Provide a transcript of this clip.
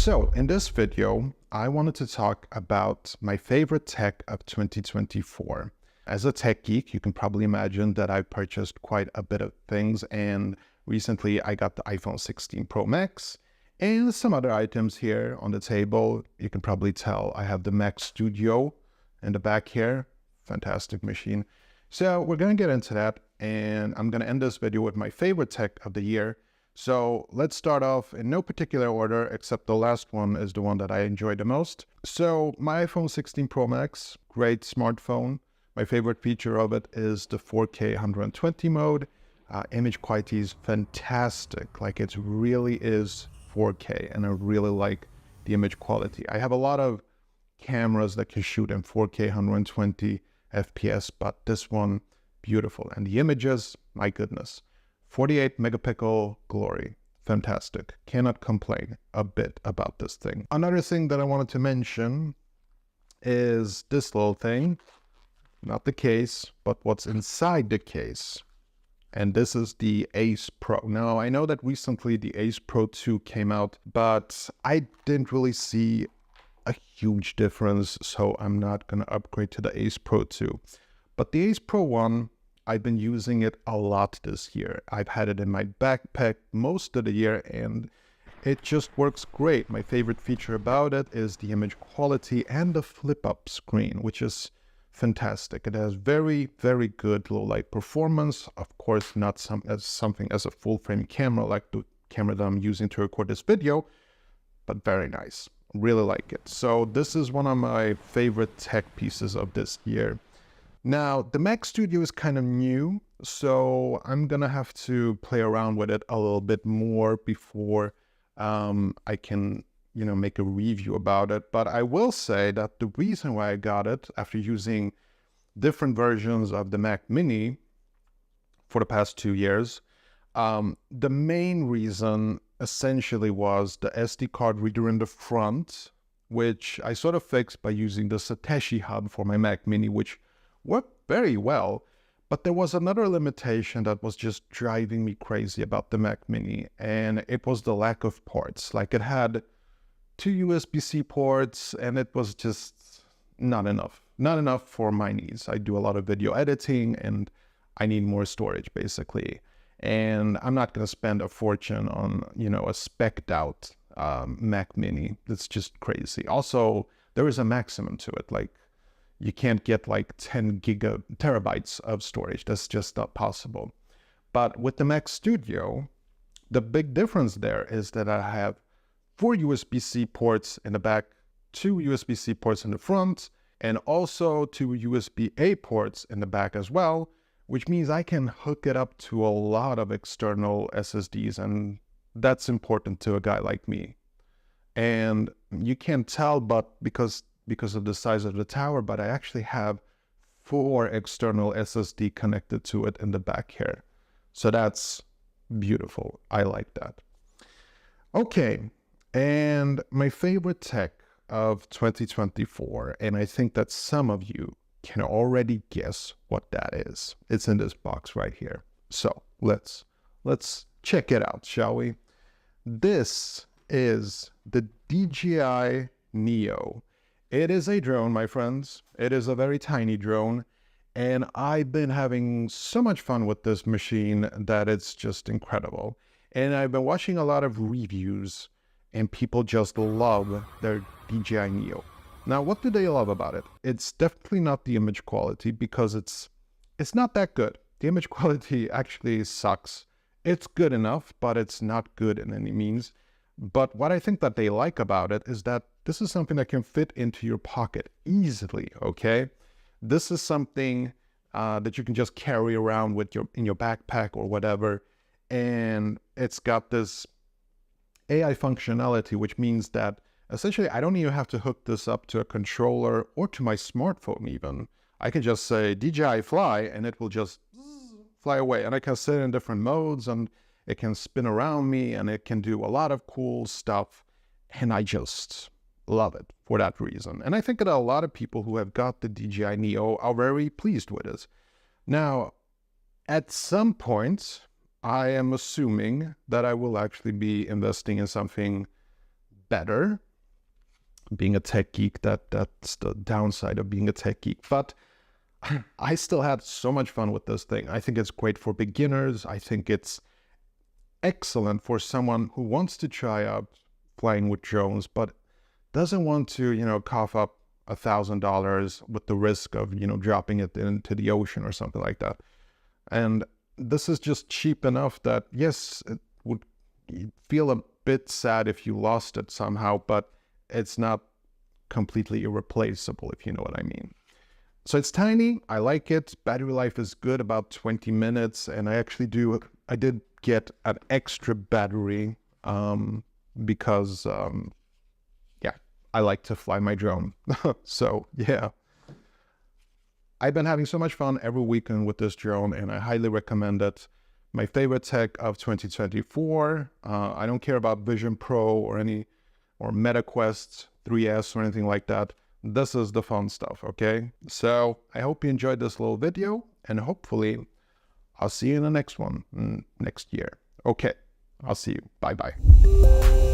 So in this video, I wanted to talk about my favorite tech of 2024. As a tech geek, you can probably imagine that I purchased quite a bit of things, and recently I got the iPhone 16 Pro Max and some other items here on the table. You can probably tell I have the Mac Studio in the back here. Fantastic machine. So we're going to get into that, and I'm going to end this video with my favorite tech of the year. So let's start off in no particular order, except the last one is the one that I enjoyed the most. So my iPhone 16 Pro Max, great smartphone. My favorite feature of it is the 4K 120 mode. Image quality is fantastic. Like, it really is 4K, and I really like the image quality. I have a lot of cameras that can shoot in 4K 120 FPS, but this one, beautiful. And the images, my goodness. 48 megapixel glory. Fantastic. Cannot complain a bit about this thing. Another thing that I wanted to mention is this little thing. Not the case, but what's inside the case. And this is the Ace Pro. Now, I know that recently the Ace Pro 2 came out, but I didn't really see a huge difference, so I'm not going to upgrade to the Ace Pro 2. But the Ace Pro 1, I've been using it a lot this year. I've had it in my backpack most of the year, and it just works great. My favorite feature about it is the image quality and the flip-up screen, which is fantastic. It has very, very good low light performance. Of course, not something as a full-frame camera like the camera that I'm using to record this video, but very nice. Really like it. So this is one of my favorite tech pieces of this year. Now, the Mac Studio is kind of new, so I'm going to have to play around with it a little bit more before I can, make a review about it. But I will say that the reason why I got it after using different versions of the Mac Mini for the past 2 years, the main reason essentially was the SD card reader in the front, which I sort of fixed by using the Satoshi hub for my Mac Mini, which worked very well. But there was another limitation that was just driving me crazy about the Mac Mini, and it was the lack of ports. Like, it had 2 USB-C ports, and it was just not enough. Not enough for my needs. I do a lot of video editing, and I need more storage, basically. And I'm not going to spend a fortune on, a spec'd out Mac Mini. It's just crazy. Also, there is a maximum to it. Like, you can't get like 10 terabytes of storage. That's just not possible. But with the Mac Studio, the big difference there is that I have 4 USB-C ports in the back, 2 USB-C ports in the front, and also 2 USB-A ports in the back as well, which means I can hook it up to a lot of external SSDs, and that's important to a guy like me. And you can't tell, but because of the size of the tower, but I actually have 4 external SSD connected to it in the back here. So that's beautiful. I like that. Okay, and my favorite tech of 2024, and I think that some of you can already guess what that is. It's in this box right here. So let's check it out, shall we? This is the DJI Neo. It is a drone, my friends. It is a very tiny drone, and I've been having so much fun with this machine that it's just incredible. And I've been watching a lot of reviews, and people just love their DJI Neo. Now, what do they love about it? It's definitely not the image quality, because it's not that good. The image quality actually sucks. It's good enough, but it's not good in any means. But what I think that they like about it is that this is something that can fit into your pocket easily, okay? This is something that you can just carry around with in your backpack or whatever. And it's got this AI functionality, which means that essentially I don't even have to hook this up to a controller or to my smartphone even. I can just say DJI fly, and it will just fly away. And I can set it in different modes, and it can spin around me, and it can do a lot of cool stuff. And I just love it for that reason. And I think that a lot of people who have got the DJI Neo are very pleased with it. Now, at some point, I am assuming that I will actually be investing in something better. Being a tech geek, that's the downside of being a tech geek. But I still had so much fun with this thing. I think it's great for beginners. I think it's excellent for someone who wants to try out flying with drones, but doesn't want to, cough up $1,000 with the risk of, dropping it into the ocean or something like that. And this is just cheap enough that, yes, it would feel a bit sad if you lost it somehow, but it's not completely irreplaceable, if you know what I mean. So it's tiny. I like it. Battery life is good, about 20 minutes. And I did get an extra battery because, I like to fly my drone. So, yeah. I've been having so much fun every weekend with this drone, and I highly recommend it. My favorite tech of 2024. I don't care about Vision Pro or MetaQuest 3S or anything like that. This is the fun stuff, okay? So I hope you enjoyed this little video, and hopefully I'll see you in the next one next year. Okay, I'll see you. Bye-bye.